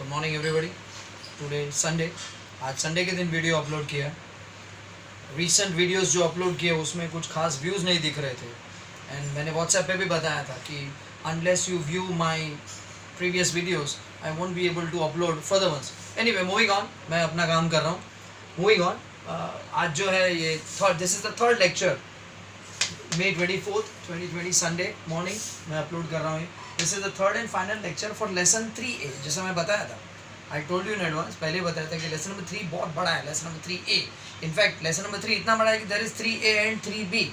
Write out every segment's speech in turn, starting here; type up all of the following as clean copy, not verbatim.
Good morning everybody. Today Sunday, आज Sunday के दिन वीडियो अपलोड किया। रीसेंट वीडियोस जो अपलोड किए उसमें कुछ खास व्यूज़ नहीं दिख रहे थे एंड मैंने व्हाट्सएप पे भी बताया था कि unless you view my previous videos I won't be able to upload further ones. Anyway, moving on, मैं अपना काम कर रहा हूँ। मूविंग ऑन, आज जो है ये this is the third lecture, May 24th 2020 Sunday morning मैं अपलोड कर रहा हूँ। This is the third and final lecture for lesson 3A। जैसा मैं बताया था, I told you in advance, पहले बताया था कि लेसन नंबर 3 बहुत बड़ा है, lesson number 3A। In fact lesson number 3 इतना बड़ा है कि there is 3A and 3B।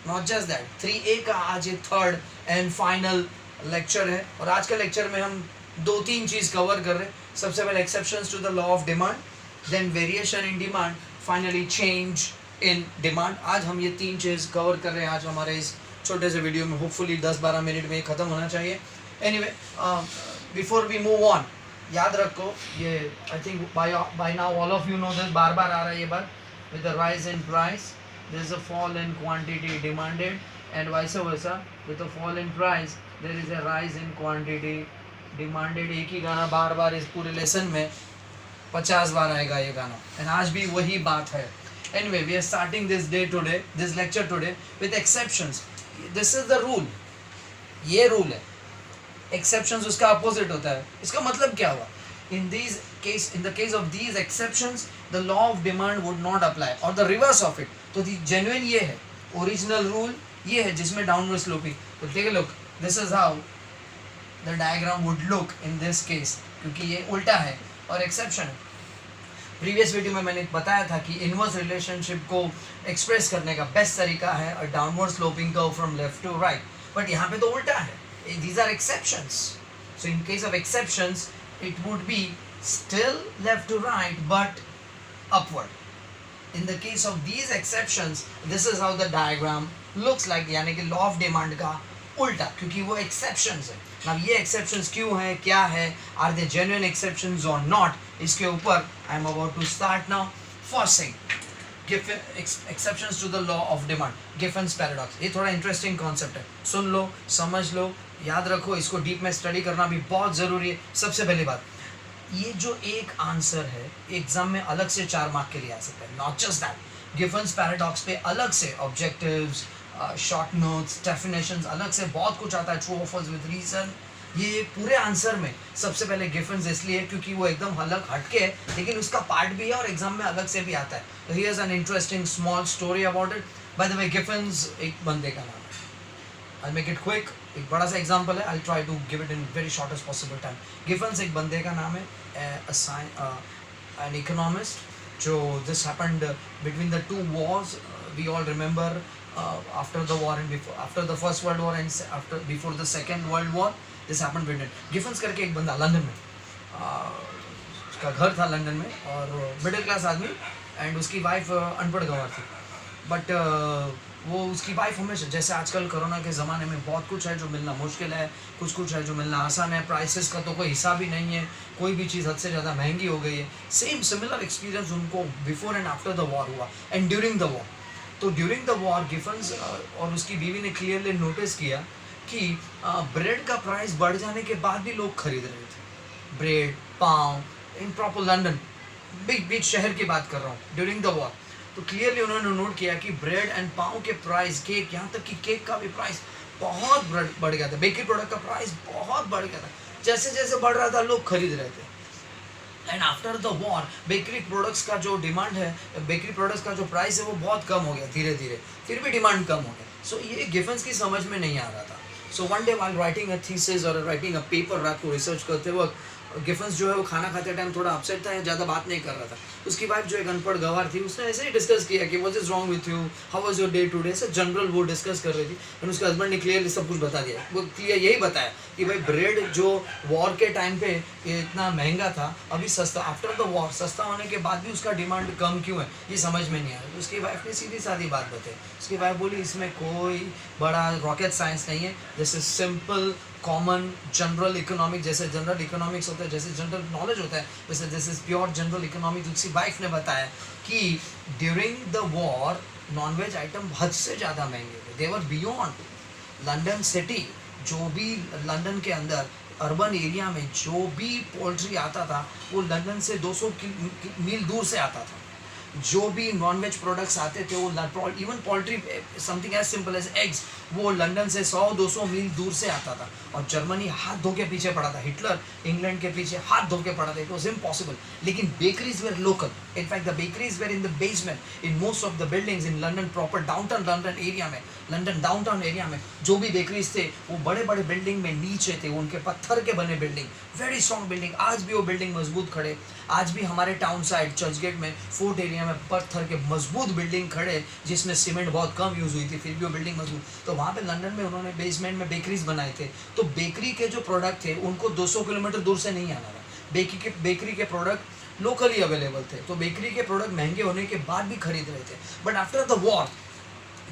Not just that, 3A का आज ये थर्ड एंड फाइनल लेक्चर है और आज के लेक्चर में हम 2-3 चीज़ कवर कर रहे हैं। सबसे पहले exceptions to the law of demand, then variation in demand, finally change in demand. आज हम ये 3 चीज़ कवर कर रहे हैं आज हमारे इस छोटे से वीडियो में। होपफुली 10-12 मिनट में ख़त्म होना चाहिए। Anyway, before we move on, याद रखो ये, I think by now all of you know this, बार बार आ रहा है ये बात, with the rise in price there is a fall in quantity demanded and vice versa, with the fall in price there is a rise in quantity demanded. एक ही गाना बार बार इस पूरे लेसन में 50 बार आएगा ये गाना, एंड आज भी वही बात है। Anyway, we are starting this lecture today with exceptions. This is the rule. ये rule है। Exceptions उसका opposite होता है। इसका मतलब क्या हुआ? In the case of these exceptions, the law of demand would not apply, or the reverse of it. तो the genuine ये है, original rule ये है जिसमें downward sloping। तो take a look. This is how the diagram would look in this case, क्योंकि ये उल्टा है और exception है। प्रीवियस वीडियो में मैंने बताया था कि इनवर्स रिलेशनशिप को एक्सप्रेस करने का बेस्ट तरीका है a downward sloping curve from left to right, but यहाँ पे तो उल्टा है। These are exceptions, so in case of exceptions it would be still left to right but upward. In the case of these exceptions this is how the diagram looks like, यानी कि law of demand का उल्टा, क्योंकि वो exceptions है। अब ये exceptions क्यों है, क्या है, आर दे जेन्युइन एक्सेप्शंस और नॉट, इसके ऊपर I am about to start now. First thing, exceptions to the law of demand, Giffen's paradox. ये थोड़ा इंटरेस्टिंग कॉन्सेप्ट है, सुन लो, समझ लो, याद रखो, इसको डीप में स्टडी करना भी बहुत ज़रूरी है। सबसे पहली बात, ये जो एक आंसर है एग्जाम में अलग से 4 मार्क के लिए आ सकता है। नॉट जस्ट दैट, गिफन्स पैराडॉक्स पे अलग से ऑब्जेक्टिव्स, शॉर्ट नोट्स, डेफिनेशंस, अलग से बहुत कुछ आता है, ट्रू और फॉल्स विद रीजन। ये पूरे आंसर में सबसे पहले गिफन्स इसलिए क्योंकि वो एकदम अलग हटके है, लेकिन उसका पार्ट भी है और एग्जाम में अलग से भी आता है। तो here is an interesting small story about it. By the way, Giffen's एक बंदे का नाम है। आई मेक इट क्विक, एक बड़ा सा एग्जाम्पल है, I try to give it in very shortest possible time. Giffen's एक बंदे का नाम है, एन इकोनॉमिस्ट, जो this happened between the 2 wars, we all remember, after the war and after the first world war and before the second world war, this happened between गिफन्स करके एक बंदा London में, उसका घर था लंदन में और मिडिल क्लास आदमी, एंड उसकी वाइफ अनपढ़ गंवार थी। बट वो उसकी वाइफ हमेशा, जैसे आजकल कोरोना के ज़माने में बहुत कुछ है जो मिलना मुश्किल है, कुछ है जो मिलना आसान है, प्राइसेस का तो कोई हिसाब ही नहीं है, कोई भी चीज़ हद से ज़्यादा महंगी हो गई है। सिमिलर एक्सपीरियंस उनको before and after the war हुआ एंड ड्यूरिंग द वॉर। तो ड्यूरिंग द वॉर गिफन्स और उसकी बीवी ने क्लियरली नोटिस किया कि ब्रेड का प्राइस बढ़ जाने के बाद भी लोग खरीद रहे थे। Bread, pav, in proper London, big शहर की बात कर रहा हूँ, ड्यूरिंग द वॉर। तो क्लियरली उन्होंने नोट किया कि ब्रेड एंड पाव के प्राइस, केक, यहाँ तक कि केक का भी प्राइस बहुत बढ़ गया था, बेकरी प्रोडक्ट का प्राइस बहुत बढ़ गया था। जैसे जैसे बढ़ रहा था लोग खरीद रहे थे। And after the war bakery products का जो डिमांड है, बेकरी प्रोडक्ट्स का जो प्राइस है वो बहुत कम हो गया धीरे धीरे, फिर भी डिमांड कम हो गया। सो ये गिफन्स की समझ में नहीं आ रहा था। So one day while writing a thesis और राइटिंग अ पेपर, रात को रिसर्च करते वक्त गिफन्स जो है वो खाना खाते टाइम थोड़ा अपसेट था, ज़्यादा बात नहीं कर रहा था। उसकी वाइफ जो एक अनपढ़ गंवार थी, उसने ऐसे ही डिस्कस किया कि what is wrong with you, how was your day today, ऐसे जनरल वो डिस्कस कर रही थी। एंड उसके हस्बैंड ने क्लियरली सब कुछ बता दिया। वो क्लियर यही बताया कि भाई ब्रेड जो वॉर के टाइम पे ये इतना महंगा था, अभी सस्ता, आफ्टर द वॉर सस्ता होने के बाद भी उसका डिमांड कम क्यों है, ये समझ में नहीं आ रहा। तो उसकी वाइफ ने सीधी सादी बात बताई। उसकी वाइफ बोली, इसमें कोई बड़ा रॉकेट साइंस नहीं है, this is simple common general economic, जैसे जनरल इकोनॉमिक्स होता है, जैसे जनरल नॉलेज होता है, वैसे this is pure general economics. उसकी वाइफ ने बताया कि during the war non veg item हद से ज़्यादा महंगे थे, they were beyond London city. जो भी लंदन के अंदर अर्बन एरिया में जो भी पोल्ट्री आता था वो लंदन से 200 मील दूर से आता था। जो भी नॉनवेज प्रोडक्ट्स आते थे वो even poultry something as simple as eggs वो लंदन से 100-200 मील दूर से आता था। और जर्मनी हाथ धो के पीछे पड़ा था, हिटलर इंग्लैंड के पीछे हाथ धो के पड़ा था, इट वॉज इम्पॉसिबल। लेकिन bakeries were local, in fact the bakeries were in the basement in most of the buildings in London proper downtown London area में। लंदन डाउनटाउन एरिया में जो भी बेकरीज थे वो बड़े बड़े बिल्डिंग में नीचे थे, उनके पत्थर के बने बिल्डिंग, वेरी स्ट्रॉन्ग बिल्डिंग। आज भी वो बिल्डिंग मजबूत खड़े, आज भी हमारे टाउन साइड चर्चगेट में फोर्ट एरिया में पत्थर के मजबूत बिल्डिंग खड़े जिसमें सीमेंट बहुत कम यूज़ हुई थी, फिर भी वो बिल्डिंग मजबूत। तो वहाँ पे लंदन में उन्होंने बेसमेंट में बेकरीज बनाए थे। तो बेकरी के जो प्रोडक्ट थे उनको 200 किलोमीटर दूर से नहीं आना था। बेकरी के प्रोडक्ट लोकली अवेलेबल थे, तो बेकरी के प्रोडक्ट महंगे होने के बाद भी खरीद रहे थे। बट आफ्टर द वॉर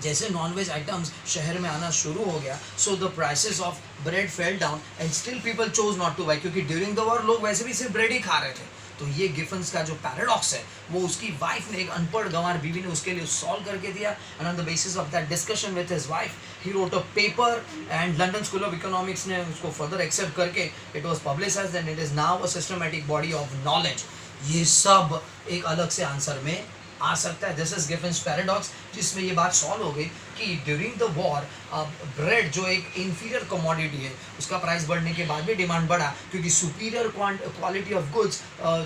जैसे नॉनवेज आइटम्स शहर में आना शुरू हो गया, so the prices of bread fell down and still people chose not two by, क्योंकि ड्यूरिंग द वॉर लोग वैसे भी सिर्फ ब्रेड ही खा रहे थे। तो ये गिफन्स का जो पैराडॉक्स है वो उसकी वाइफ ने, एक अनपढ़ गंवार बीवी ने उसके लिए सॉल्व करके दिया। And on the basis of that discussion with his wife he wrote a paper and London school of economics ने उसको फर्दर एक्सेप्ट करके it was publicised and it is now a systematic body of knowledge. ये सब एक अलग से answer में आ सकता है। दिस इज गिफन्स पैराडॉक्स, जिसमें ये बात सॉल्व हो गई कि ड्यूरिंग द वॉर ब्रेड जो एक इंफीरियर कमोडिटी है उसका प्राइस बढ़ने के बाद भी डिमांड बढ़ा, क्योंकि सुपीरियर क्वालिटी ऑफ गुड्स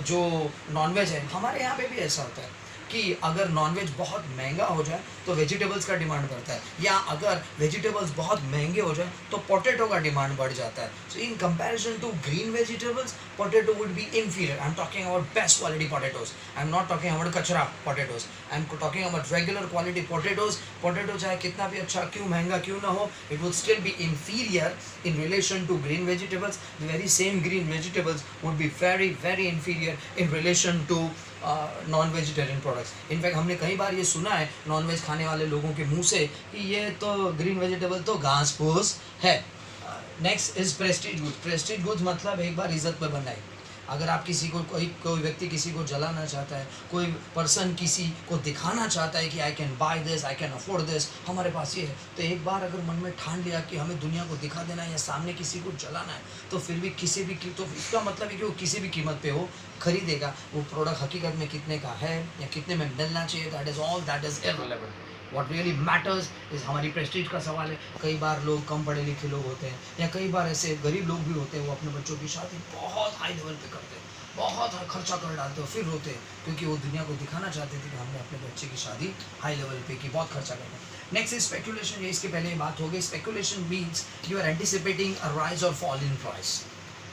जो नॉनवेज है, हमारे यहाँ पे भी ऐसा होता है कि अगर नॉनवेज बहुत महंगा हो जाए तो वेजिटेबल्स का डिमांड बढ़ता है, या अगर वेजिटेबल्स बहुत महंगे हो जाए तो पोटैटो का डिमांड बढ़ जाता है। So in comparison to green vegetables potato would be inferior. I'm talking about best quality potatoes. I'm not talking about कचरा potatoes. I'm talking about regular quality potatoes. Potato चाहे कितना भी अच्छा क्यों महंगा क्यों ना हो, it would still be inferior in relation to green vegetables. The very same green vegetables would be very very inferior in relation to non vegetarian products. In fact हमने कई बार ये सुना है नॉन वेज खाने वाले लोगों के मुंह से कि ये तो ग्रीन वेजिटेबल तो घास फूस है। Next is Prestige goods. Prestige goods मतलब एक बार इज्जत पे बनाई। अगर आप किसी को कोई व्यक्ति किसी को जलाना चाहता है, कोई पर्सन किसी को दिखाना चाहता है कि I can by this, I can afford this, हमारे पास ये है, तो एक बार अगर मन में ठान लिया कि हमें दुनिया को दिखा देना है या सामने किसी को जलाना है, तो फिर भी किसी भी तो इसका मतलब है कि वो किसी भी कीमत पे हो खरीदेगा। वो प्रोडक्ट हकीकत में कितने का है या कितने में मिलना चाहिए, that is all, that is irrelevant. What really matters is हमारी प्रेस्टीज का सवाल है। कई बार लोग कम पढ़े लिखे लोग होते हैं या कई बार ऐसे गरीब लोग भी होते हैं, वो अपने बच्चों की शादी बहुत हाई लेवल पे करते हैं, बहुत खर्चा कर डालते हो, फिर रोते हैं क्योंकि वो दुनिया को दिखाना चाहते थे कि हमने अपने बच्चे की शादी हाई लेवल पे की, बहुत खर्चा करना है। Next is speculation. ये इसके पहले बात हो गई। Speculation means you are anticipating a rise और fall in price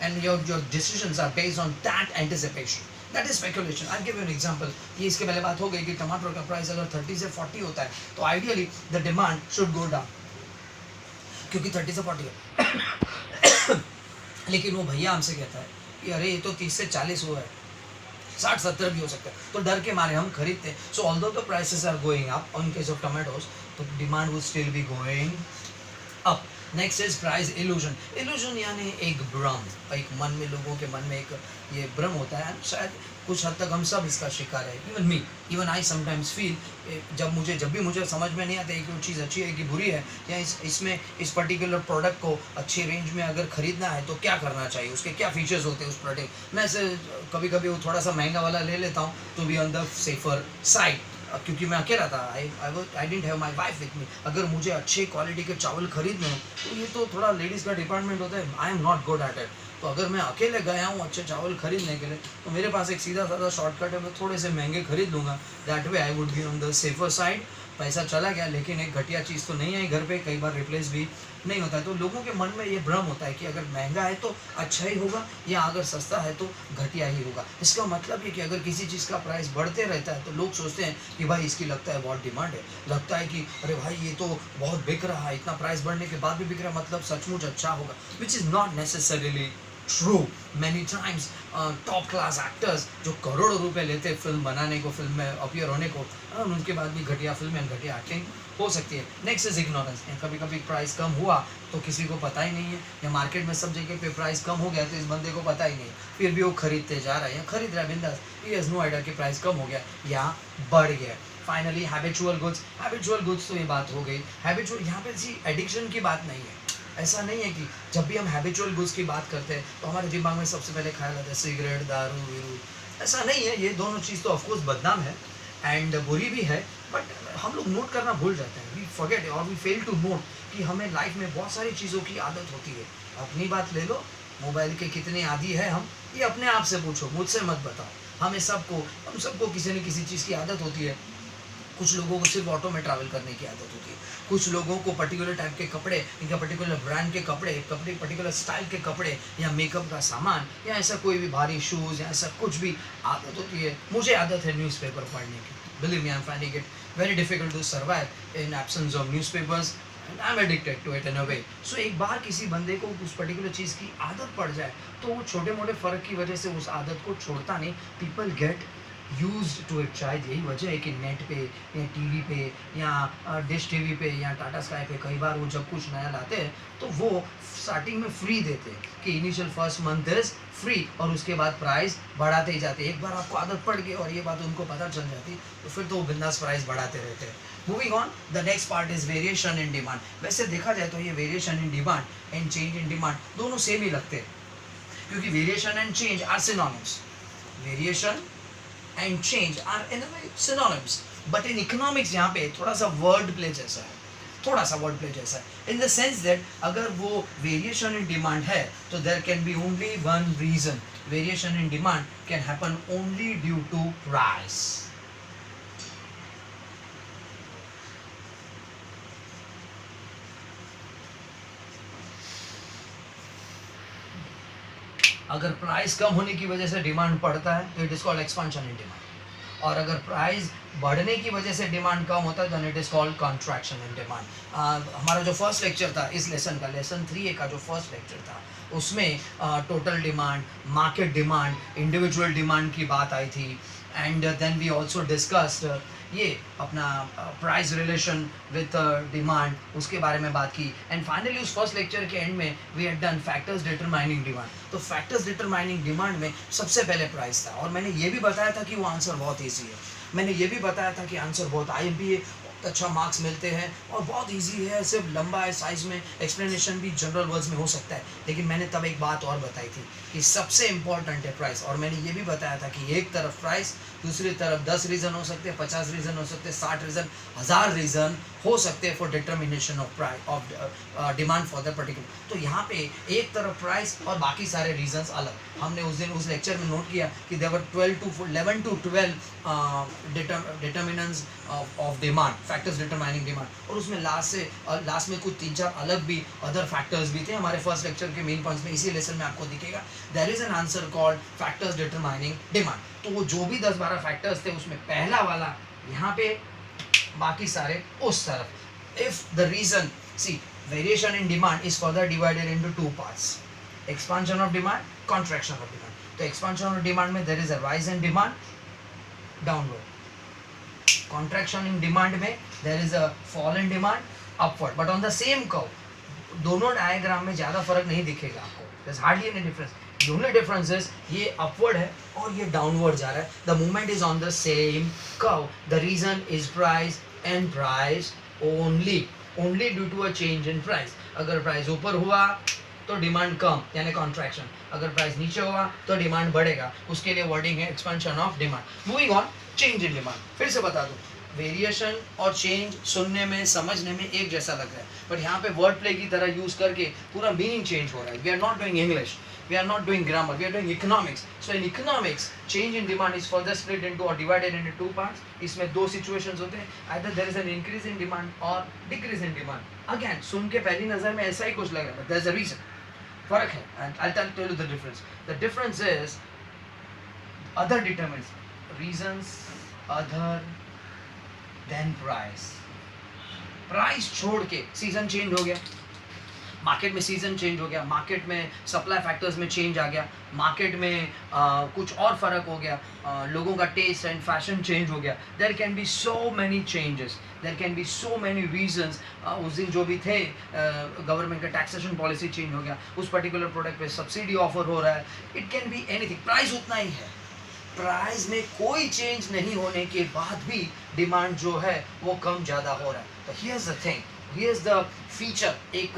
and your decisions are based on that anticipation, that is speculation. I give you an example. ये इसके पहले बात हो गई कि टमाटर का प्राइस अगर 30 से 40 होता है तो ideally the demand should go down, क्योंकि 30 से 40 है। लेकिन वो भैया हमसे कहता है कि अरे ये तो 30 से 40 हुआ है, 60-70 भी हो सकता है, तो डर के मारे हम खरीदते हैं। So although the prices are going up in case of tomatoes, तो demand will still be going up. Next is price illusion. Illusion यानी एक भ्रम, एक मन में, लोगों के मन में एक ये भ्रम होता है। शायद कुछ हद तक हम सब इसका शिकार है। Even me, even I sometimes feel, जब भी मुझे समझ में नहीं आता है कि वो चीज़ अच्छी है कि बुरी है, या इसमें इस पर्टिकुलर प्रोडक्ट को अच्छी रेंज में अगर खरीदना है तो क्या करना चाहिए, उसके क्या फीचर्स होते हैं उस प्रोडक्ट। मैं से कभी कभी वो थोड़ा सा महंगा वाला ले लेता हूँ to be on the safer side, क्योंकि मैं अकेला था। I didn't have my wife with me. अगर मुझे अच्छे क्वालिटी के चावल खरीदने हैं तो ये तो थोड़ा लेडीज़ का डिपार्टमेंट होता है, I am not good at it. तो अगर मैं अकेले गया हूँ अच्छे चावल खरीदने के लिए, तो मेरे पास एक सीधा साधा शॉर्टकट है, मैं थोड़े से महंगे खरीद लूँगा। That way I would be on the safer side. पैसा चला गया, लेकिन एक घटिया चीज़ तो नहीं आई घर पे, कई बार रिप्लेस भी नहीं होता है। तो लोगों के मन में ये भ्रम होता है कि अगर महंगा है तो अच्छा ही होगा, या अगर सस्ता है तो घटिया ही होगा। इसका मतलब ये कि अगर किसी चीज़ का प्राइस बढ़ते रहता है तो लोग सोचते हैं कि भाई इसकी लगता है बहुत डिमांड है, लगता है कि अरे भाई ये तो बहुत बिक रहा है, इतना प्राइस बढ़ने के बाद भी बिक रहा है, मतलब सचमुच अच्छा होगा, which is not necessarily true. Many times top class actors जो करोड़ों रुपए लेते हैं फिल्म बनाने को, फिल्म में अपीयर होने को, उनके बाद भी घटिया फिल्म एंड घटिया एक्टिंग हो सकती है। Next is ignorance. कभी कभी प्राइस कम हुआ तो किसी को पता ही नहीं है, या मार्केट में सब जगह पे प्राइस कम हो गया तो इस बंदे को पता ही नहीं, फिर भी वो खरीदते जा रहा है या खरीद रहा है बिंदास, ही हैज़ नो आइडिया कि प्राइस कम हो गया या बढ़ गया। Finally habitual goods. Habitual goods तो ये बात हो गई। हैबिचुअल यहाँ पे जी एडिक्शन की बात नहीं है, ऐसा नहीं है कि जब भी हम हैबिचुअल गुड्स की बात करते हैं तो हमारे दिमाग में सबसे पहले ख्याल आता है सिगरेट, दारू वीरू। ऐसा नहीं है, ये दोनों चीज़ तो ऑफकोर्स बदनाम है एंड बुरी भी है, बट हम लोग नोट करना भूल जाते हैं, वी फॉरगेट और वी फेल टू नोट कि हमें लाइफ में बहुत सारी चीज़ों की आदत होती है। अपनी बात ले लो, मोबाइल के कितने आदी है हम, ये अपने आप से पूछो, मुझसे मत बताओ। हम सबको किसी न किसी चीज़ की आदत होती है। कुछ लोगों को सिर्फ ऑटो में ट्रैवल करने की आदत होती है, कुछ लोगों को पर्टिकुलर टाइप के कपड़े, इनका पर्टिकुलर ब्रांड के कपड़े पर्टिकुलर स्टाइल के कपड़े या मेकअप का सामान या ऐसा कोई भी भारी शूज़ या ऐसा कुछ भी आदत होती है। मुझे आदत है न्यूज़पेपर पढ़ने की। Believe me, I am finding it very difficult to survive in absence of newspapers and I am addicted to it in a way. So एक बार किसी बंदे को उस पर्टिकुलर चीज़ की आदत पड़ जाए तो वो छोटे मोटे फ़र्क की वजह से उस आदत को छोड़ता नहीं। People get used to it. शायद यही वजह है कि नेट पे या टीवी पे या डिश टीवी पे या टाटा स्काई पे कई बार वो जब कुछ नया लाते हैं तो वो स्टार्टिंग में फ्री देते हैं कि initial first month is free और उसके बाद प्राइस बढ़ाते ही जाते हैं। एक बार आपको आदत पड़ गई और ये बात उनको पता चल जाती तो फिर तो वो बिंदास प्राइस बढ़ाते रहते हैं। Moving on, the next part is variation in demand. वैसे देखा जाए तो ये variation in demand and change in demand दोनों सेम ही लगते हैं, क्योंकि variation and change are synonyms. वेरिएशन and change are in a way synonyms, but in economics यहाँ पे थोड़ा सा word play जैसा है, थोड़ा सा word play जैसा है, in the sense that अगर वो variation in demand है तो there can be only one reason. Variation in demand can happen only due to price. अगर प्राइस कम होने की वजह से डिमांड बढ़ता है तो it is called expansion in demand, और अगर प्राइस बढ़ने की वजह से डिमांड कम होता है तो it is called contraction in demand. हमारा जो फर्स्ट लेक्चर था इस लेसन का, लेसन 3A का जो फर्स्ट लेक्चर था उसमें total demand, market demand, individual demand की बात आई थी and then we also discussed ये अपना प्राइस रिलेशन विथ डिमांड, उसके बारे में बात की एंड फाइनली उस फर्स्ट लेक्चर के एंड में we had done factors determining demand. तो फैक्टर्स डिटरमाइनिंग डिमांड में सबसे पहले प्राइस था और मैंने ये भी बताया था कि वो आंसर बहुत ईजी है। मैंने ये भी बताया था कि आंसर बहुत IMPA अच्छा मार्क्स मिलते हैं और बहुत इजी है, सिर्फ लंबा है, साइज में एक्सप्लेनेशन भी जनरल वर्ड्स में हो सकता है। लेकिन मैंने तब एक बात और बताई थी कि सबसे इम्पॉर्टेंट है प्राइस, और मैंने ये भी बताया था कि एक तरफ प्राइस, दूसरी तरफ 10 रीज़न हो सकते हैं, 50 रीज़न हो सकते हैं, 60 रीज़न, 1000 रीज़न हो सकते हैं for determination of price of demand for the particular. तो यहाँ पे एक तरफ प्राइस और बाकी सारे रीजंस अलग। हमने उस दिन उस लेक्चर में नोट किया कि there were 11 to 12 determinants of demand, factors determining demand, और उसमें लास्ट में कुछ 3-4 अलग भी अदर फैक्टर्स भी थे। हमारे फर्स्ट लेक्चर के मेन पॉइंट्स में इसी लेसन में आपको दिखेगा there is an answer called factors determining demand. तो वो जो भी 10-12 फैक्टर्स थे उसमें पहला वाला यहाँ पे, बाकी सारे उस तरफ। If the reason, see variation in demand is further divided into two parts: expansion of demand, contraction of demand. तो expansion of demand में there is a rise in demand, downward. Contraction in demand में there is a fall in demand, upward. But on the same curve, दोनों diagram में ज़्यादा फर्क नहीं दिखेगा आपको, there's hardly any difference. The only difference is ये upward है और ये downward जा रहा है. The movement is on the same curve. The reason is price and price only due to a change in price. अगर प्राइस ऊपर हुआ तो डिमांड कम यानी कॉन्ट्रैक्शन, अगर प्राइस नीचे हुआ तो डिमांड बढ़ेगा, उसके लिए वर्डिंग है expansion of demand. Moving on, change in demand. फिर से बता दूं, वेरिएशन और चेंज सुनने में समझने में एक जैसा लग रहा है, बट यहाँ पे वर्ड प्ले की तरह यूज करके पूरा मीनिंग चेंज हो रहा है। We are not doing English, we are not doing grammar, we are doing economics. So in economics, change in demand is further split into or divided into two parts. इसमें दो situations होते हैं, either there is an increase in demand or decrease in demand. Again, सुन के पहली नज़र में ऐसा ही कुछ लग रहा है, but there is a reason. फर्क है, and I'll tell you the difference. The difference is other determines reasons other than price. Price छोड़ के season change हो गया, मार्केट में सीजन चेंज हो गया, मार्केट में सप्लाई फैक्टर्स में चेंज आ गया, मार्केट में कुछ और फर्क हो गया, लोगों का टेस्ट एंड फैशन चेंज हो गया। There can be so many changes, there can be so many reasons. उस दिन जो भी थे, गवर्नमेंट का टैक्सेशन पॉलिसी चेंज हो गया, उस पर्टिकुलर प्रोडक्ट पे सब्सिडी ऑफर हो रहा है, it can be anything. Price उतना ही है, प्राइस में कोई चेंज नहीं होने के बाद भी डिमांड जो है वो कम ज़्यादा हो रहा है। तो here's the thing, here's the feature, एक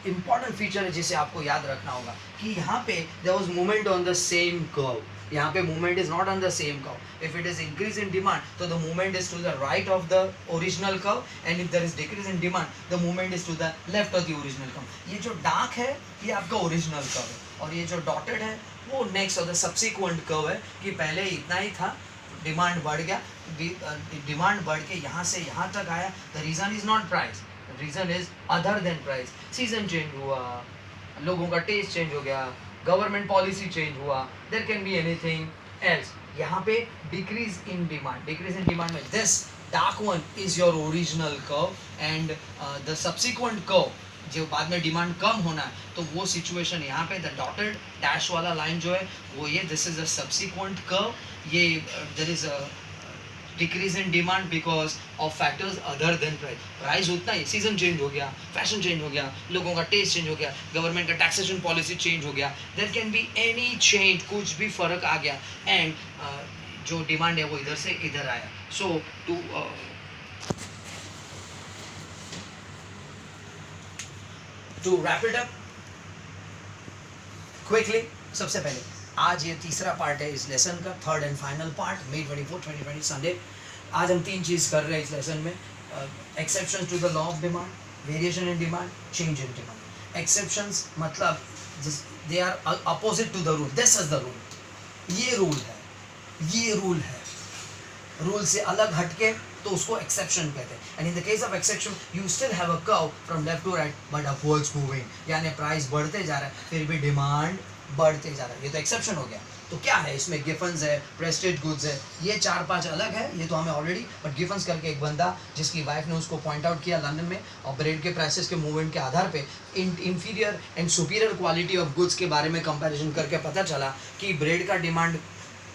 इम्पॉर्टेंट फीचर है जिसे आपको याद रखना होगा कि यहाँ पे there was movement on the same curve. यहाँ पे movement is not on the same curve. If it is increase in demand तो the movement is to the right of the original curve, and if there is decrease in demand the movement is to the left of the original curve. ये जो dark है ये आपका original curve है, और ये जो डॉटेड है वो next of the subsequent curve है कि पहले इतना ही था, डिमांड बढ़ गया, डिमांड बढ़ के यहाँ से यहाँ तक आया. The reason is not price, the reason is other than price. Season change हुआ, लोगों का टेस्ट चेंज हो गया, गवर्नमेंट पॉलिसी चेंज हुआ, there can be anything else. यहाँ पे decrease in demand, decrease in demand में this dark one is your original curve, and the subsequent curve जो बाद में डिमांड कम होना है तो वो सिचुएशन यहाँ पे द डॉटेड डैश वाला लाइन जो है वो ये, this is a subsequent curve. ये there is a decrease in demand because of factors other than price. Price उतना ही, सीजन चेंज हो गया, फैशन चेंज हो गया, लोगों का टेस्ट चेंज हो गया, गवर्नमेंट का टैक्सेशन पॉलिसी चेंज हो गया, there can be any change, कुछ भी फर्क आ गया, एंड जो डिमांड है वो इधर से इधर आया. So to wrap it up quickly, सबसे पहले आज ये तीसरा पार्ट है इस लेसन का, third and final part, May 24, 2020 Sunday. आज हम 3 चीज़ कर रहे हैं इस लेसन में. Exceptions to the law of demand, variation in demand, change in demand. Exceptions मतलब they are opposite to the rule. This is the rule, ये रूल है, ये रूल है, रूल से अलग हटके तो उसको एक्सेप्शन कहते हैं. And in the case of exception you still have a curve from left to right but upwards moving, यानी प्राइस बढ़ते जा रहा है फिर भी डिमांड बढ़ते जा रहा है. ये तो एक्सेप्शन हो गया. तो क्या है इसमें, गिफन्स है, प्रेस्टेज गुड्स है, ये 4-5 अलग है, ये तो हमें ऑलरेडी. बट गिफन्स करके एक बंदा जिसकी वाइफ ने उसको पॉइंट आउट किया लंदन में, और ब्रेड के प्राइसेस के मूवमेंट के आधार पे inferior and superior quality of goods के बारे में कंपैरिजन करके पता चला कि ब्रेड का डिमांड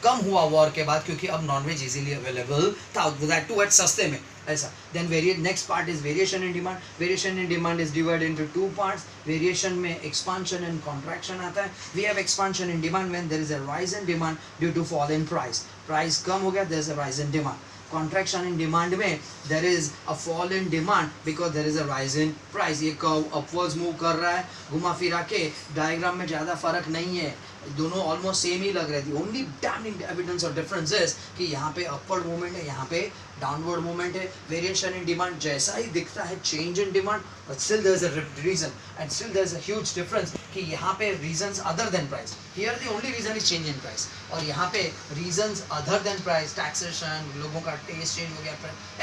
कम हुआ वॉर के बाद क्योंकि अब नॉनवेज इजीली अवेलेबल था, दैट टू एट सस्ते में ऐसा. Then next part is variation in demand. Variation in demand is divided into 2 parts. Variation में एक्सपांशन एंड कॉन्ट्रैक्शन आता है. We have expansion in demand when there is a rise in demand due to fall in price. Price कम हो गया, there is a rise in demand. Contraction in demand में there is a fall in demand because there is a rise in price. ये curve upwards move कर रहा है, घुमा फिरा के. डायग्राम में ज़्यादा फर्क नहीं है, दोनों ऑलमोस्ट सेम ही लग रहे थे. Only damning evidence of difference is कि यहाँ पे अपवर्ड मूवमेंट है, यहाँ पे डाउनवर्ड मूवमेंट है. वेरिएशन इन डिमांड जैसा ही दिखता है change in demand, but still there is a reason and still there is a huge difference कि यहाँ पे reasons other than price. Here the only reason is change in price, और यहाँ पे reasons other than price, taxation, लोगों का taste change हो गया,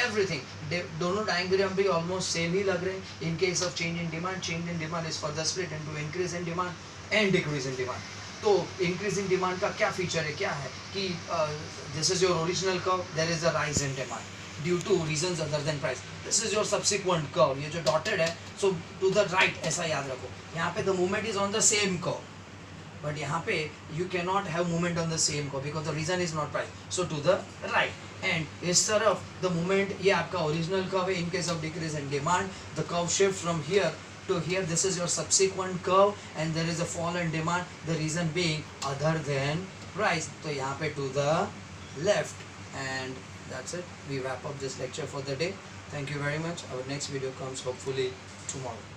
एवरीथिंग. दोनों डायग्राम भी ऑलमोस्ट सेम ही लग रहे हैं. In case of change in demand is further split into increase in demand and decrease in demand. तो इंक्रीज इन डिमांड का क्या फीचर है, क्या है कि this is your original curve, there is a rise in demand due to reasons other than price. This is your subsequent curve, ये जो dotted है, सो टू द राइट ऐसा याद रखो. यहाँ पे the movement is on the same curve, but यहाँ पे you can not have movement on the same curve because the reason is not price. So to the right, and इस तरफ the movement, ये आपका ओरिजिनल कर्व है. In case of decrease in demand the curve shift from here to here, this is your subsequent curve, and there is a fall in demand, the reason being other than price. तो यहाँ पे to the left, and that's it. We wrap up this lecture for the day. Thank you very much. Our next video comes hopefully tomorrow.